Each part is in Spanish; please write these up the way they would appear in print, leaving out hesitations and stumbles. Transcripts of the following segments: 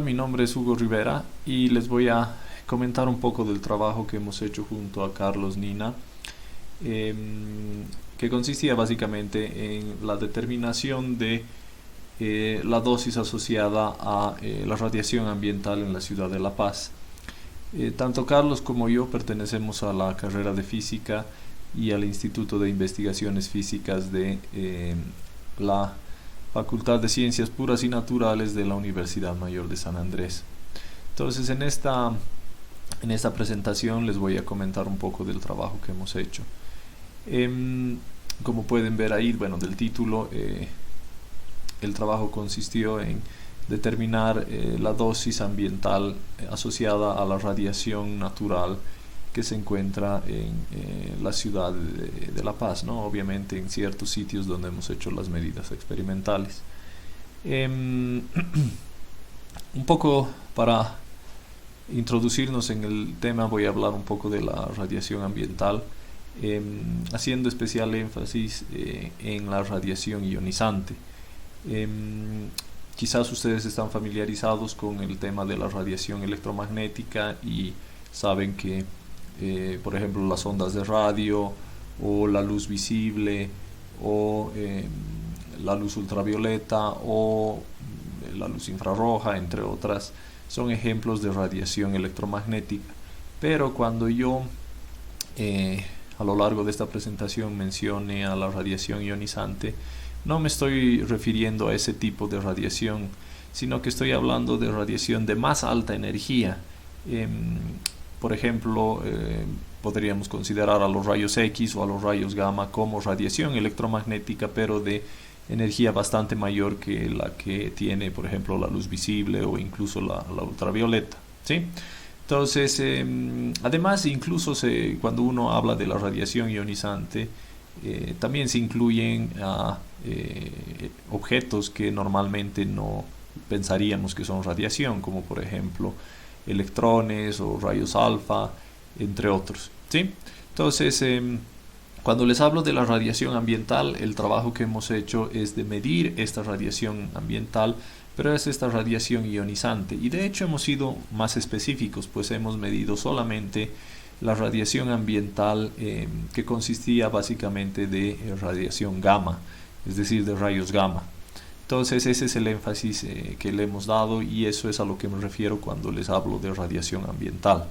Mi nombre es Hugo Rivera y les voy a comentar un poco del trabajo que hemos hecho junto a Carlos Nina, que consistía básicamente en la determinación de la dosis asociada a la radiación ambiental en la ciudad de La Paz. Tanto Carlos como yo pertenecemos a la carrera de física y al Instituto de Investigaciones Físicas de la Facultad de Ciencias Puras y Naturales de la Universidad Mayor de San Andrés. Entonces, en esta presentación les voy a comentar un poco del trabajo que hemos hecho. Como pueden ver ahí, bueno, del título, el trabajo consistió en determinar la dosis ambiental asociada a la radiación natural que se encuentra en la ciudad de La Paz, ¿no? Obviamente en ciertos sitios donde hemos hecho las medidas experimentales. Un poco para introducirnos en el tema voy a hablar un poco de la radiación ambiental, haciendo especial énfasis en la radiación ionizante. Quizás ustedes están familiarizados con el tema de la radiación electromagnética y saben que por ejemplo las ondas de radio o la luz visible o la luz ultravioleta o la luz infrarroja, entre otras, son ejemplos de radiación electromagnética. Pero cuando yo a lo largo de esta presentación mencione a la radiación ionizante, no me estoy refiriendo a ese tipo de radiación, sino que estoy hablando de radiación de más alta energía. Por ejemplo, podríamos considerar a los rayos X o a los rayos gamma como radiación electromagnética, pero de energía bastante mayor que la que tiene, por ejemplo, la luz visible o incluso la ultravioleta, ¿sí? Entonces, además, incluso cuando uno habla de la radiación ionizante, también se incluyen objetos que normalmente no pensaríamos que son radiación, como por ejemplo electrones o rayos alfa, entre otros, ¿sí? Entonces, cuando les hablo de la radiación ambiental, el trabajo que hemos hecho es de medir esta radiación ambiental, pero es esta radiación ionizante. Y de hecho hemos sido más específicos, pues hemos medido solamente la radiación ambiental, que consistía básicamente de radiación gamma, es decir, de rayos gamma. Entonces ese es el énfasis que le hemos dado y eso es a lo que me refiero cuando les hablo de radiación ambiental.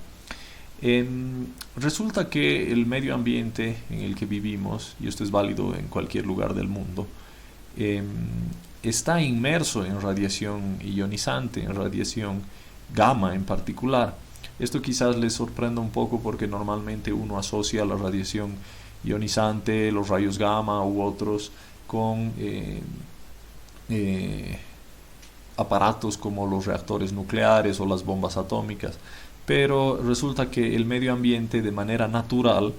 Resulta que el medio ambiente en el que vivimos, y esto es válido en cualquier lugar del mundo, está inmerso en radiación ionizante, en radiación gamma en particular. Esto quizás les sorprenda un poco porque normalmente uno asocia la radiación ionizante, los rayos gamma u otros con aparatos como los reactores nucleares o las bombas atómicas, pero resulta que el medio ambiente de manera natural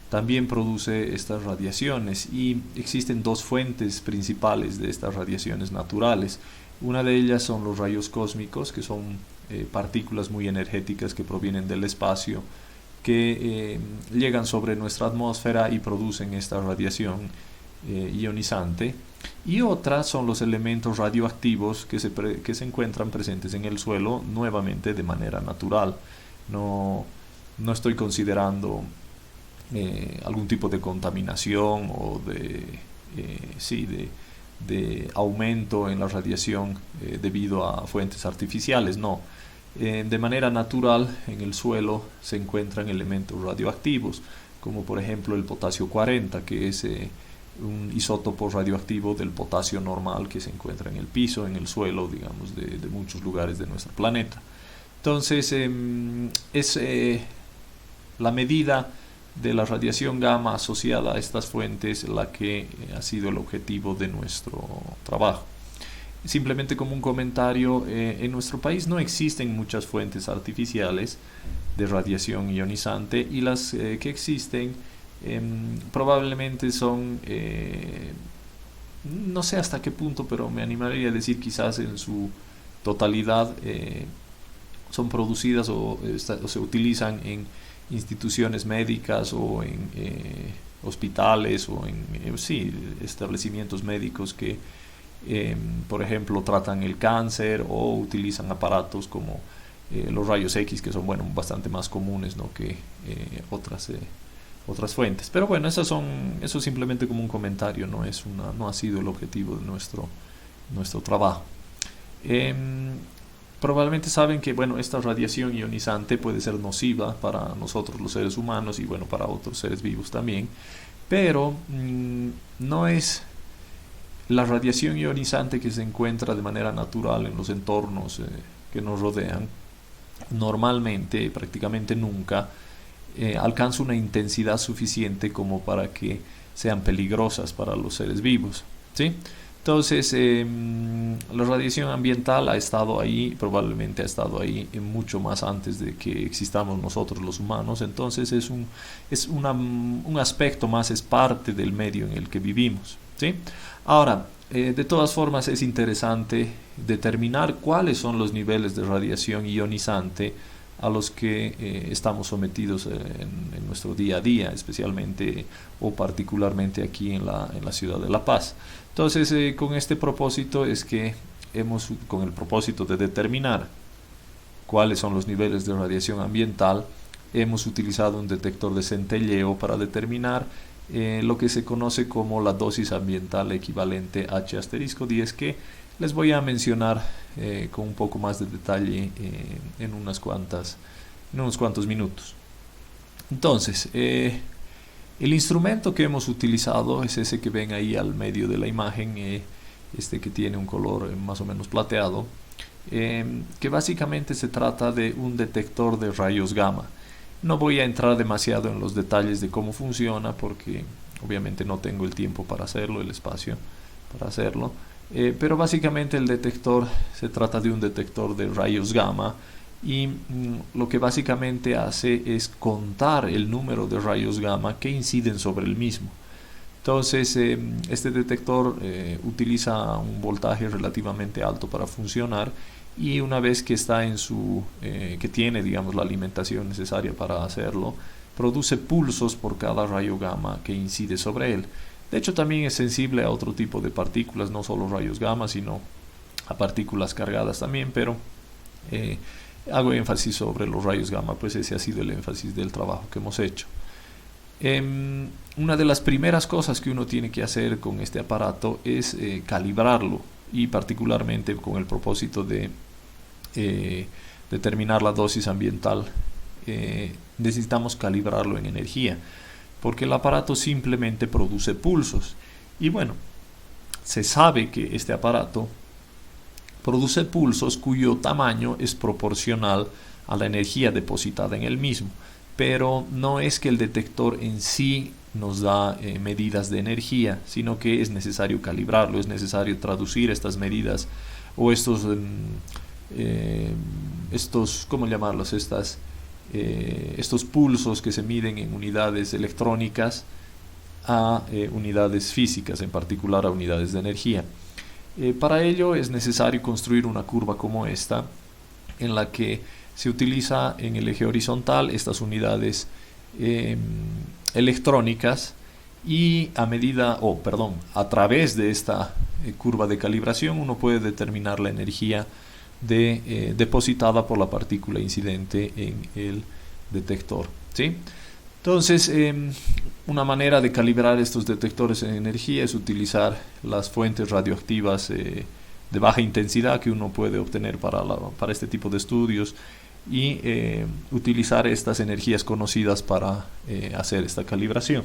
también produce estas radiaciones y existen dos fuentes principales de estas radiaciones naturales. Una de ellas son los rayos cósmicos, que son partículas muy energéticas que provienen del espacio, que llegan sobre nuestra atmósfera y producen esta radiación ionizante. Y otras son los elementos radioactivos que se encuentran presentes en el suelo nuevamente de manera natural. No estoy considerando algún tipo de contaminación o de aumento en la radiación debido a fuentes artificiales, no. De manera natural en el suelo se encuentran elementos radioactivos, como por ejemplo el potasio 40, que es un isótopo radioactivo del potasio normal que se encuentra en el piso, en el suelo, digamos, de muchos lugares de nuestro planeta. Entonces, es la medida de la radiación gamma asociada a estas fuentes la que ha sido el objetivo de nuestro trabajo. Simplemente como un comentario, en nuestro país no existen muchas fuentes artificiales de radiación ionizante y las que existen probablemente son, no sé hasta qué punto, pero me animaría a decir quizás en su totalidad, son producidas o se utilizan en instituciones médicas o en hospitales o en sí, establecimientos médicos que por ejemplo, tratan el cáncer o utilizan aparatos como los rayos X, que son bueno, bastante más comunes, ¿no?, que otras fuentes. Pero bueno, eso es simplemente como un comentario, no ha sido el objetivo de nuestro trabajo. Probablemente saben que bueno, esta radiación ionizante puede ser nociva para nosotros los seres humanos y bueno, para otros seres vivos también, pero no es la radiación ionizante que se encuentra de manera natural en los entornos que nos rodean. Normalmente, prácticamente nunca, alcanza una intensidad suficiente como para que sean peligrosas para los seres vivos, ¿sí? Entonces, la radiación ambiental ha estado ahí, probablemente ha estado ahí mucho más antes de que existamos nosotros los humanos. Entonces es un aspecto más, es parte del medio en el que vivimos, ¿sí? Ahora, de todas formas es interesante determinar cuáles son los niveles de radiación ionizante a los que estamos sometidos en nuestro día a día, especialmente o particularmente aquí en la ciudad de La Paz. Entonces, con este propósito es que con el propósito de determinar cuáles son los niveles de radiación ambiental, hemos utilizado un detector de centelleo para determinar lo que se conoce como la dosis ambiental equivalente H*10, que les voy a mencionar con un poco más de detalle en unos cuantos minutos. Entonces, el instrumento que hemos utilizado es ese que ven ahí al medio de la imagen, que tiene un color más o menos plateado, que básicamente se trata de un detector de rayos gamma. No voy a entrar demasiado en los detalles de cómo funciona porque obviamente no tengo el tiempo para hacerlo, el espacio para hacerlo, pero básicamente el detector se trata de un detector de rayos gamma y lo que básicamente hace es contar el número de rayos gamma que inciden sobre el mismo. Entonces este detector utiliza un voltaje relativamente alto para funcionar, y una vez que está que tiene, digamos, la alimentación necesaria para hacerlo, produce pulsos por cada rayo gamma que incide sobre él. De hecho, también es sensible a otro tipo de partículas, no solo rayos gamma, sino a partículas cargadas también, pero hago énfasis sobre los rayos gamma, pues ese ha sido el énfasis del trabajo que hemos hecho. Una de las primeras cosas que uno tiene que hacer con este aparato es calibrarlo, y particularmente con el propósito de determinar la dosis ambiental, necesitamos calibrarlo en energía, porque el aparato simplemente produce pulsos. Y bueno, se sabe que este aparato produce pulsos cuyo tamaño es proporcional a la energía depositada en el mismo, pero no es que el detector en sí nos da medidas de energía, sino que es necesario calibrarlo, es necesario traducir estas medidas o estos ¿cómo llamarlos? Estos pulsos que se miden en unidades electrónicas a unidades físicas, en particular a unidades de energía. Para ello es necesario construir una curva como esta, en la que se utiliza en el eje horizontal estas unidades electrónicas, y a través de esta curva de calibración uno puede determinar la energía depositada por la partícula incidente en el detector, ¿sí? Entonces, una manera de calibrar estos detectores en energía es utilizar las fuentes radioactivas de baja intensidad que uno puede obtener para este tipo de estudios, y utilizar estas energías conocidas para hacer esta calibración.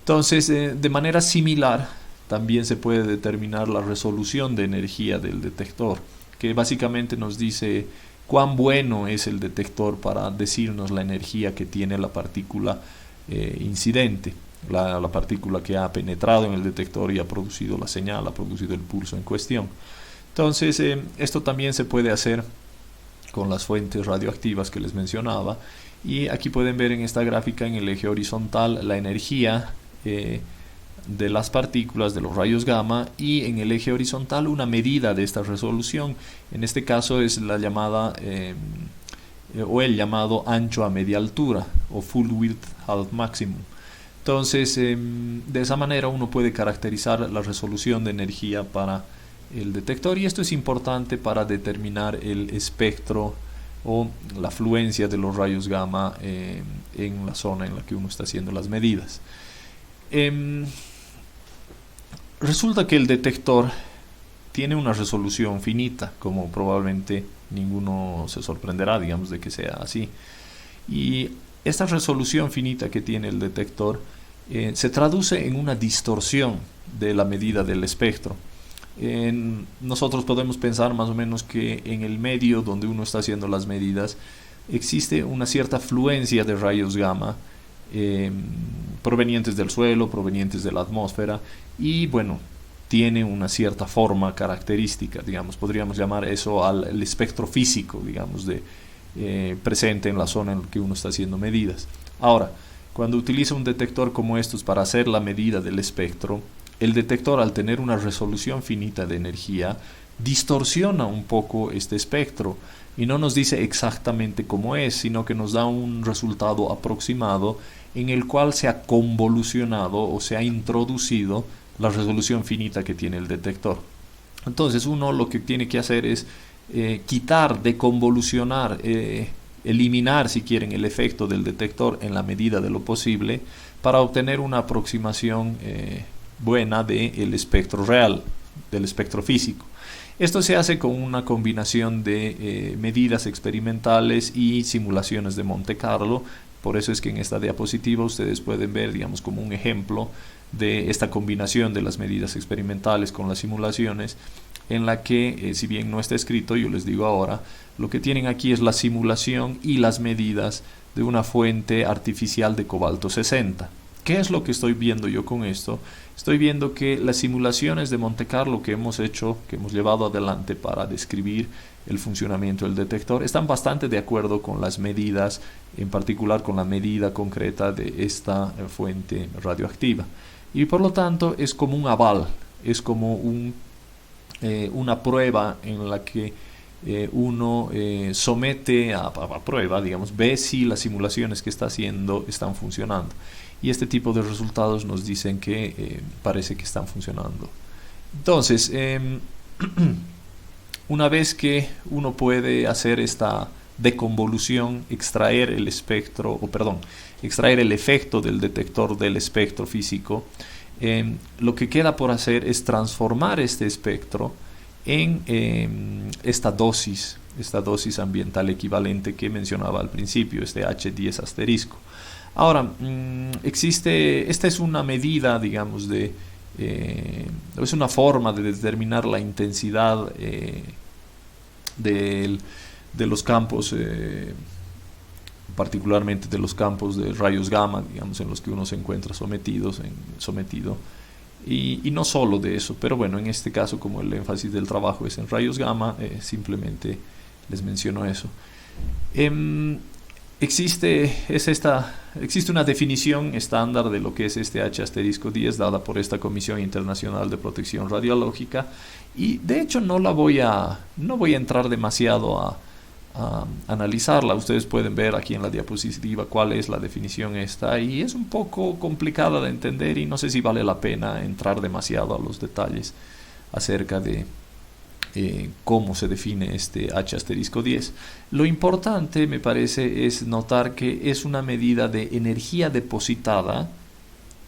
Entonces, de manera similar, también se puede determinar la resolución de energía del detector, que básicamente nos dice cuán bueno es el detector para decirnos la energía que tiene la partícula incidente, la partícula que ha penetrado en el detector y ha producido la señal, ha producido el pulso en cuestión. Entonces, esto también se puede hacer con las fuentes radioactivas que les mencionaba, y aquí pueden ver en esta gráfica, en el eje horizontal, la energía de las partículas de los rayos gamma, y en el eje horizontal una medida de esta resolución. En este caso es la llamada o el llamado ancho a media altura, o full width half maximum. Entonces, de esa manera uno puede caracterizar la resolución de energía para el detector, y esto es importante para determinar el espectro o la fluencia de los rayos gamma en la zona en la que uno está haciendo las medidas. Resulta que el detector tiene una resolución finita, como probablemente ninguno se sorprenderá, digamos, de que sea así. Y esta resolución finita que tiene el detector se traduce en una distorsión de la medida del espectro. Nosotros podemos pensar más o menos que en el medio donde uno está haciendo las medidas existe una cierta fluencia de rayos gamma provenientes del suelo, provenientes de la atmósfera, y bueno, tiene una cierta forma característica, digamos, podríamos llamar eso al espectro físico, digamos, presente en la zona en la que uno está haciendo medidas. Ahora, cuando utiliza un detector como estos para hacer la medida del espectro, el detector, al tener una resolución finita de energía, distorsiona un poco este espectro y no nos dice exactamente cómo es, sino que nos da un resultado aproximado en el cual se ha convolucionado o se ha introducido la resolución finita que tiene el detector. Entonces uno lo que tiene que hacer es quitar, deconvolucionar, eliminar, si quieren, el efecto del detector en la medida de lo posible para obtener una aproximación buena del espectro real, del espectro físico. Esto se hace con una combinación de medidas experimentales y simulaciones de Monte Carlo. Por eso es que en esta diapositiva ustedes pueden ver, digamos, como un ejemplo de esta combinación de las medidas experimentales con las simulaciones, en la que, si bien no está escrito, yo les digo ahora, lo que tienen aquí es la simulación y las medidas de una fuente artificial de cobalto 60. ¿Qué es lo que estoy viendo yo con esto? Estoy viendo que las simulaciones de Monte Carlo que hemos hecho, que hemos llevado adelante para describir el funcionamiento del detector, están bastante de acuerdo con las medidas, en particular con la medida concreta de esta fuente radioactiva. Y por lo tanto es como un aval, es como una prueba en la que uno somete a prueba, digamos, ve si las simulaciones que está haciendo están funcionando. Y este tipo de resultados nos dicen que parece que están funcionando. Entonces, una vez que uno puede hacer esta deconvolución, extraer el espectro, extraer el efecto del detector del espectro físico, lo que queda por hacer es transformar este espectro en esta dosis ambiental equivalente que mencionaba al principio, este H10 asterisco. Ahora, esta es una medida, digamos, es una forma de determinar la intensidad de los campos, particularmente de los campos de rayos gamma, digamos, en los que uno se encuentra sometido, y no solo de eso, pero bueno, en este caso, como el énfasis del trabajo es en rayos gamma, simplemente les menciono eso. Existe una definición estándar de lo que es este H-10 dada por esta Comisión Internacional de Protección Radiológica, y de hecho no voy a entrar demasiado a analizarla. Ustedes pueden ver aquí en la diapositiva cuál es la definición esta, y es un poco complicada de entender y no sé si vale la pena entrar demasiado a los detalles acerca de cómo se define este H-10. Lo importante, me parece, es notar que es una medida de energía depositada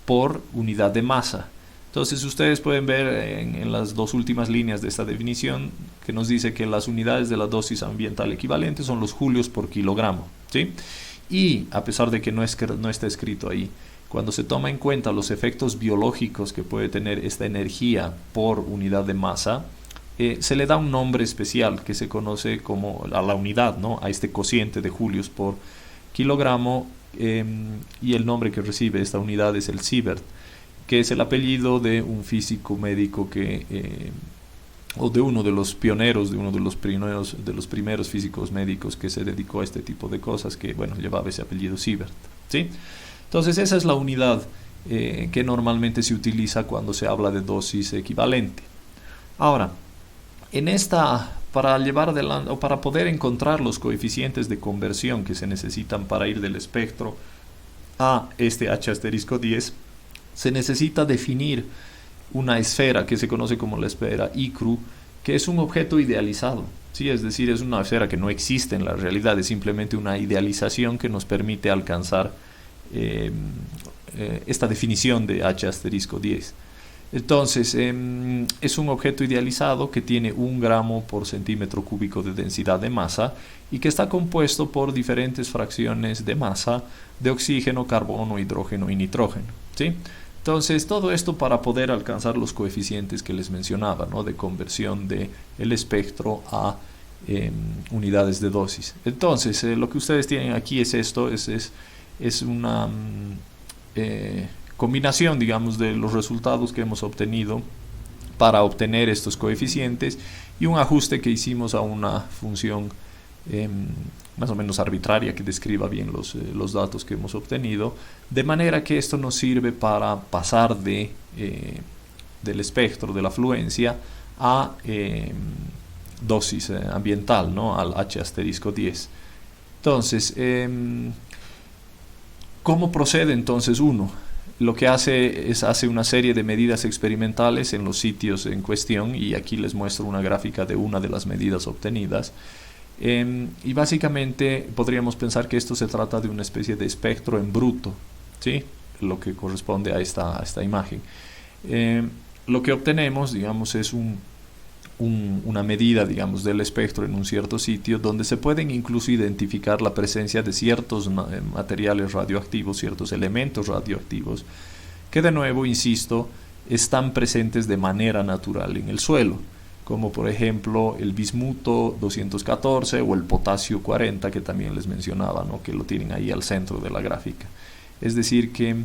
por unidad de masa. Entonces ustedes pueden ver en las dos últimas líneas de esta definición que nos dice que las unidades de la dosis ambiental equivalente son los julios por kilogramo, ¿sí? Y a pesar de que no está escrito ahí, cuando se toma en cuenta los efectos biológicos que puede tener esta energía por unidad de masa, se le da un nombre especial que se conoce como a la unidad, ¿no? A este cociente de julios por kilogramo, y el nombre que recibe esta unidad es el Sievert, que es el apellido de un físico médico o de uno de los pioneros, de uno de los primeros físicos médicos que se dedicó a este tipo de cosas, que bueno, llevaba ese apellido Sievert, ¿sí? Entonces esa es la unidad que normalmente se utiliza cuando se habla de dosis equivalente. Ahora, para llevar adelante o para poder encontrar los coeficientes de conversión que se necesitan para ir del espectro a este H*10, se necesita definir una esfera que se conoce como la esfera ICRU, que es un objeto idealizado. ¿Sí? Es decir, es una esfera que no existe en la realidad, es simplemente una idealización que nos permite alcanzar esta definición de H*10. Entonces, es un objeto idealizado que tiene 1 gramo por centímetro cúbico de densidad de masa y que está compuesto por diferentes fracciones de masa de oxígeno, carbono, hidrógeno y nitrógeno. ¿Sí? Entonces, todo esto para poder alcanzar los coeficientes que les mencionaba, ¿no? De conversión del espectro a unidades de dosis. Entonces, lo que ustedes tienen aquí es esto, es una combinación, digamos, de los resultados que hemos obtenido para obtener estos coeficientes y un ajuste que hicimos a una función más o menos arbitraria que describa bien los datos que hemos obtenido, de manera que esto nos sirve para pasar del espectro de la fluencia a dosis ambiental, ¿no? Al H*10. Entonces, ¿cómo procede entonces uno? Lo que hace es hace una serie de medidas experimentales en los sitios en cuestión, y aquí les muestro una gráfica de una de las medidas obtenidas. Y básicamente podríamos pensar que esto se trata de una especie de espectro en bruto, ¿sí? Lo que corresponde a esta imagen. Lo que obtenemos, digamos, es una medida, digamos, del espectro en un cierto sitio, donde se pueden incluso identificar la presencia de ciertos materiales radioactivos, ciertos elementos radioactivos, que de nuevo, insisto, están presentes de manera natural en el suelo, como por ejemplo el bismuto 214 o el potasio 40 que también les mencionaba, ¿no? Que lo tienen ahí al centro de la gráfica. Es decir, ¿qué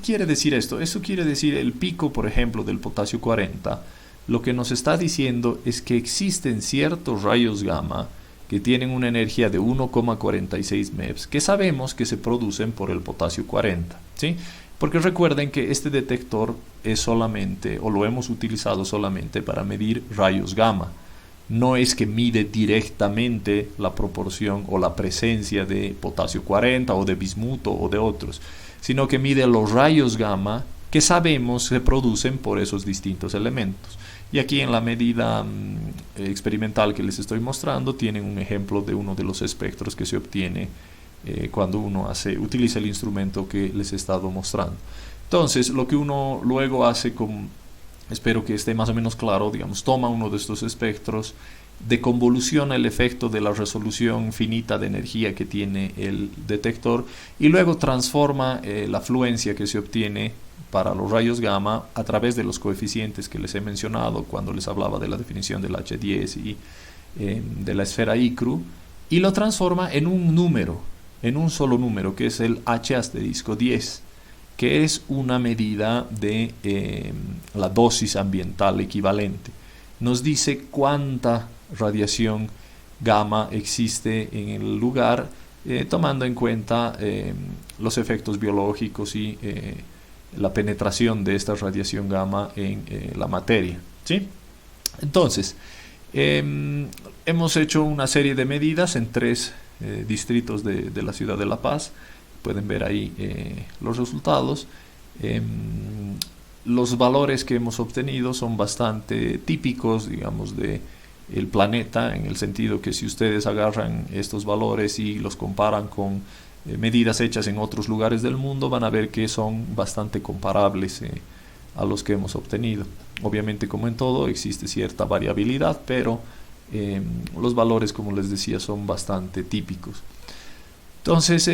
quiere decir esto? Esto quiere decir el pico, por ejemplo, del potasio 40. Lo que nos está diciendo es que existen ciertos rayos gamma que tienen una energía de 1,46 MeV, que sabemos que se producen por el potasio 40, ¿sí? Porque recuerden que este detector es solamente, o lo hemos utilizado solamente para medir rayos gamma. No es que mide directamente la proporción o la presencia de potasio 40 o de bismuto o de otros, sino que mide los rayos gamma que sabemos se producen por esos distintos elementos. Y aquí en la medida experimental que les estoy mostrando tienen un ejemplo de uno de los espectros que se obtiene cuando uno utiliza el instrumento que les he estado mostrando. Entonces, lo que uno luego hace, espero que esté más o menos claro, digamos, toma uno de estos espectros, deconvoluciona el efecto de la resolución finita de energía que tiene el detector y luego transforma la fluencia que se obtiene para los rayos gamma a través de los coeficientes que les he mencionado cuando les hablaba de la definición del H10 y de la esfera ICRU, y lo transforma en un número, en un solo número, que es el H*10, que es una medida de la dosis ambiental equivalente. Nos dice cuánta radiación gamma existe en el lugar, tomando en cuenta los efectos biológicos y la penetración de esta radiación gamma en la materia, ¿sí? Entonces, hemos hecho una serie de medidas en 3 distritos de la ciudad de La Paz. Pueden ver ahí los resultados. Los valores que hemos obtenido son bastante típicos, digamos, del planeta, en el sentido que si ustedes agarran estos valores y los comparan con medidas hechas en otros lugares del mundo, van a ver que son bastante comparables a los que hemos obtenido. Obviamente, como en todo, existe cierta variabilidad, pero los valores, como les decía, son bastante típicos. Entonces,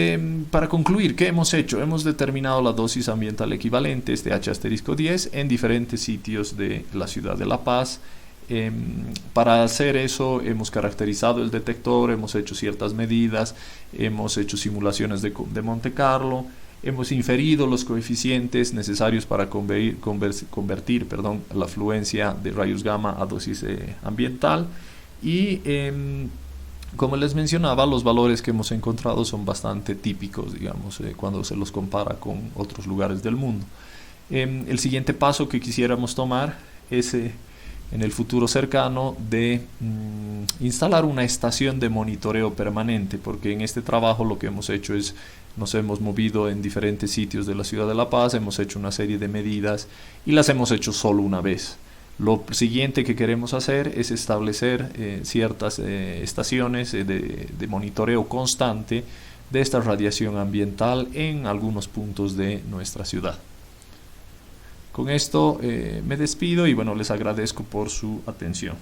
para concluir, ¿qué hemos hecho? Hemos determinado la dosis ambiental equivalente, este H*10, en diferentes sitios de la ciudad de La Paz. Para hacer eso hemos caracterizado el detector, hemos hecho ciertas medidas, hemos hecho simulaciones de Monte Carlo, hemos inferido los coeficientes necesarios para convertir la fluencia de rayos gamma a dosis ambiental y como les mencionaba, los valores que hemos encontrado son bastante típicos, digamos, cuando se los compara con otros lugares del mundo. El siguiente paso que quisiéramos tomar es en el futuro cercano de instalar una estación de monitoreo permanente, porque en este trabajo lo que hemos hecho es nos hemos movido en diferentes sitios de la ciudad de La Paz, hemos hecho una serie de medidas y las hemos hecho solo una vez. Lo siguiente que queremos hacer es establecer ciertas estaciones de monitoreo constante de esta radiación ambiental en algunos puntos de nuestra ciudad. Con esto me despido y bueno, les agradezco por su atención.